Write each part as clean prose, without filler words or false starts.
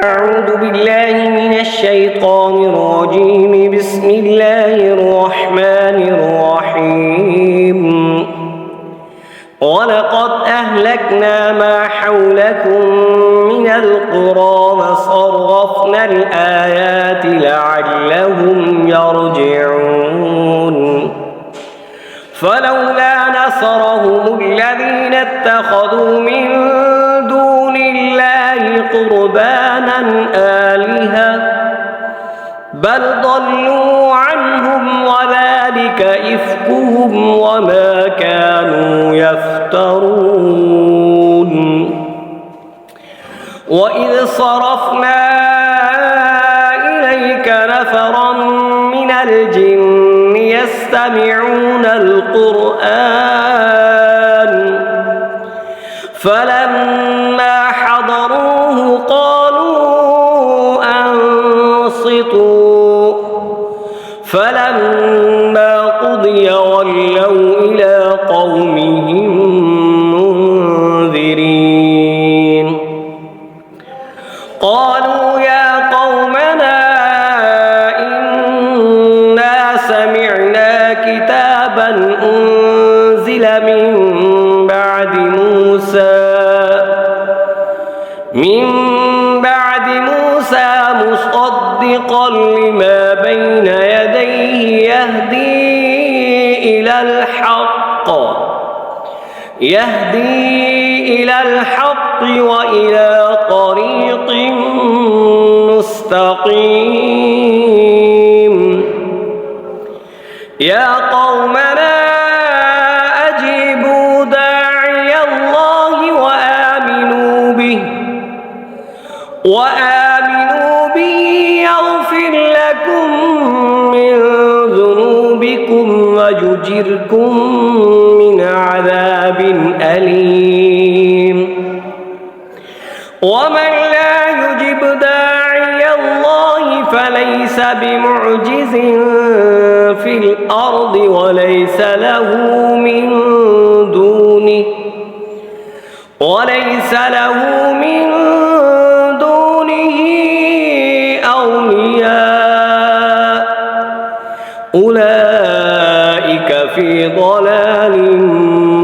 أعوذ بالله من الشيطان الرجيم بسم الله الرحمن الرحيم ولقد أهلكنا ما حولكم من القرى وصرفنا الآيات لعلهم يرجعون فلولا نصرهم الذين اتخذوا من دون الله قربانا آلهة بل ضلوا عنهم وذلك إفكهم وما كانوا يفترون وإذ صرفنا إليك نفرا من الجن يستمعون القرآن فلما حضروه قالوا أنصتوا فلما قضي ولوا إلى قومهم منذرين قالوا يا قومنا إنا سمعنا كتابا أنزل من بعد موسى مصدقا لما بين يديه يهدي إلى الحق وإلى طريق مستقيم يا قومنا أجيبوا داعي الله وآمنوا به يغفر لكم من ذنوبكم ويجركم من عذاب أليم ومن لا يجب داعي الله فليس بمعجز في الأرض وليس له من دونه أولياء أولئك في ضلال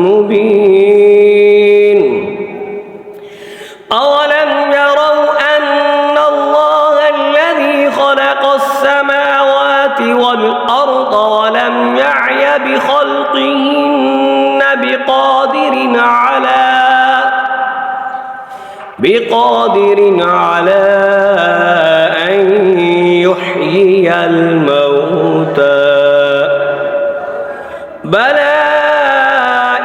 مبين أولم يروا أن الله الذي خلق السماوات والأرض ولم يعي بخلقهن بقادر على أن يحيي الموتى بلى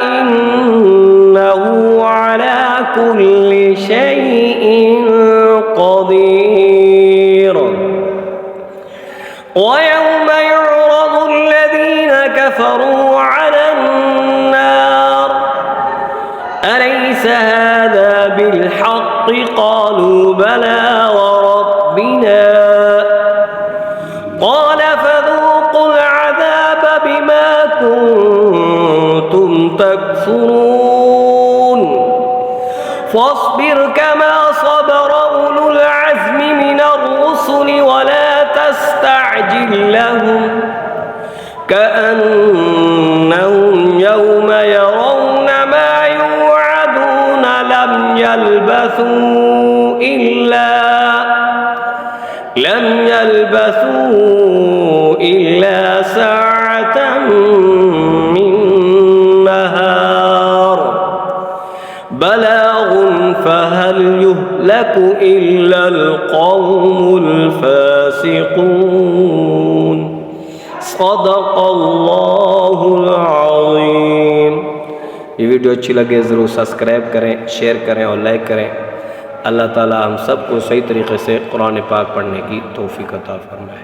إنه على كل شيء قدير ويوم يعرض الذين كفروا على النار أليس هذا بالحق قالوا بلى وربنا قال فذوقوا العذاب بما كنتم تكفرون فاصبر كما صبر أولو العزم من الرسل ولا تستعجل لهم كأنهم يوم يرون ما يوعدون لم يلبثوا إلا ساعة من نهار بلاغ فهل يهلك إلا القوم الفاسقون صدق الله العظيم। ये वीडियो अच्छी लगे ज़रूर सब्सक्राइब करें, शेयर करें और लाइक करें। अल्लाह ताला हम सबको सही तरीक़े से कुरान पाक पढ़ने की तौफ़ीक़ अता फ़रमाए।